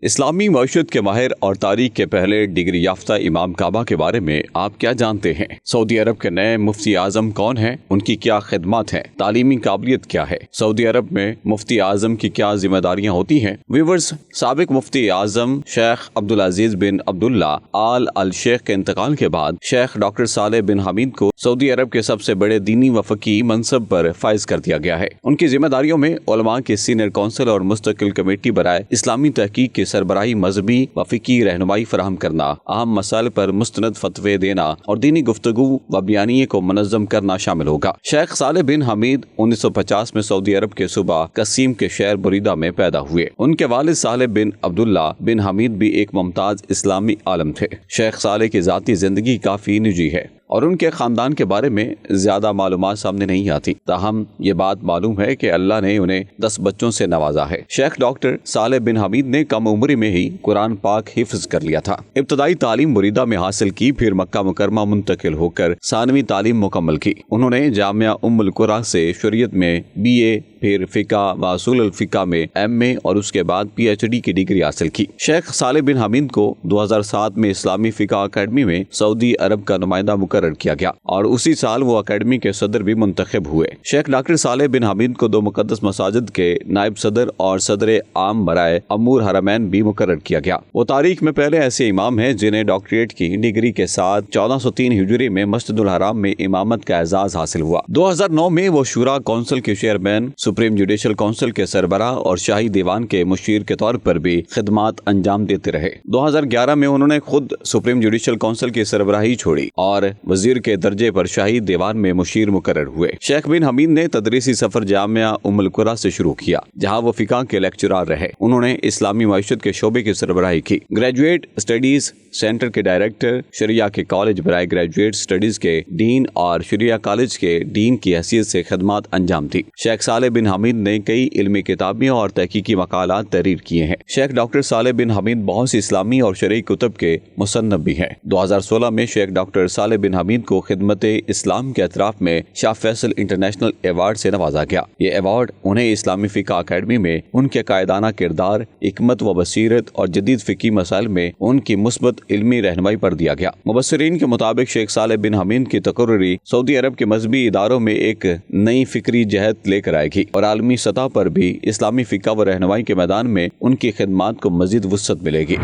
اسلامی معیشت کے ماہر اور تاریخ کے پہلے ڈگری یافتہ امام کعبہ کے بارے میں آپ کیا جانتے ہیں؟ سعودی عرب کے نئے مفتی اعظم کون ہیں؟ ان کی کیا خدمات ہیں؟ تعلیمی قابلیت کیا ہے؟ سعودی عرب میں مفتی اعظم کی کیا ذمہ داریاں ہوتی ہیں؟ ویورز، سابق مفتی اعظم شیخ عبدالعزیز بن عبداللہ آل الشیخ کے انتقال کے بعد شیخ ڈاکٹر صالح بن حمید کو سعودی عرب کے سب سے بڑے دینی و فقیہ منصب پر فائز کر دیا گیا ہے۔ ان کی ذمہ داریوں میں علماء کی سینئر کونسل اور مستقل کمیٹی برائے اسلامی تحقیق کی سربراہی، مذہبی و فقہی رہنمائی فراہم کرنا، اہم مسائل پر مستند فتوے دینا اور دینی گفتگو و بیانیے کو منظم کرنا شامل ہوگا۔ شیخ صالح بن حمید 1950 میں سعودی عرب کے صوبہ قصیم کے شہر بریدہ میں پیدا ہوئے۔ ان کے والد صالح بن عبداللہ بن حمید بھی ایک ممتاز اسلامی عالم تھے۔ شیخ صالح کی ذاتی زندگی کافی نجی ہے اور ان کے خاندان کے بارے میں زیادہ معلومات سامنے نہیں آتی، تاہم یہ بات معلوم ہے کہ اللہ نے انہیں 10 بچوں سے نوازا ہے۔ شیخ ڈاکٹر صالح بن حمید نے کم عمری میں ہی قرآن پاک حفظ کر لیا تھا۔ ابتدائی تعلیم بریدہ میں حاصل کی، پھر مکہ مکرمہ منتقل ہو کر ثانوی تعلیم مکمل کی۔ انہوں نے جامعہ ام القری سے شریعت میں BA، پھر فقہ و اصول الفقہ میں MA اور اس کے بعد PhD کی ڈگری حاصل کی۔ شیخ صالح بن حمید کو 2007 میں اسلامی فقہ اکیڈمی میں سعودی عرب کا نمائندہ مقرر کیا گیا اور اسی سال وہ اکیڈمی کے صدر بھی منتخب ہوئے۔ شیخ ڈاکٹر صالح بن حمید کو 2 مقدس مساجد کے نائب صدر اور صدر عام برائے امور حرمین بھی مقرر کیا گیا۔ وہ تاریخ میں پہلے ایسے امام ہیں جنہیں ڈاکٹریٹ کی ڈگری کے ساتھ 1403 ہجری میں مسجد الحرام میں امامت کا اعزاز حاصل ہوا۔ 2009 میں وہ شورا کونسل کے چیئرمین، سپریم جوڈیشل کونسل کے سربراہ اور شاہی دیوان کے مشیر کے طور پر بھی خدمات انجام دیتے رہے۔ 2011 میں انہوں نے خود سپریم جوڈیشل کونسل کی سربراہی چھوڑی اور وزیر کے درجے پر شاہی دیوان میں مشیر مقرر ہوئے۔ شیخ بن حمید نے تدریسی سفر جامعہ ام القری سے شروع کیا، جہاں وہ فقہ کے لیکچرار رہے۔ انہوں نے اسلامی معیشت کے شعبے کی سربراہی کی، گریجویٹ اسٹڈیز سینٹر کے ڈائریکٹر، شریعہ کے کالج برائے گریجویٹ اسٹڈیز کے ڈین اور شریعہ کالج کے ڈین کی حیثیت سے خدمات انجام دی۔ شیخ صالح بن حمید نے کئی علمی کتابیں اور تحقیقی مقالات تحریر کیے ہیں۔ شیخ ڈاکٹر صالح بن حمید بہت سی اسلامی اور شرعی کتب کے مصنف بھی ہیں۔ 2016 میں شیخ ڈاکٹر صالح بن حمید کو خدمت اسلام کے اطراف میں شاہ فیصل انٹرنیشنل ایوارڈ سے نوازا گیا۔ یہ ایوارڈ انہیں اسلامی فقہ اکیڈمی میں ان کے قائدانہ کردار، حکمت و بصیرت اور جدید فقہی مسائل میں ان کی مثبت علمی رہنمائی پر دیا گیا۔ مبصرین کے مطابق شیخ صالح بن حمید کی تقرری سعودی عرب کے مذہبی اداروں میں ایک نئی فکری جہت لے کر آئے گی اور عالمی سطح پر بھی اسلامی فقہ و رہنمائی کے میدان میں ان کی خدمات کو مزید وسعت ملے گی۔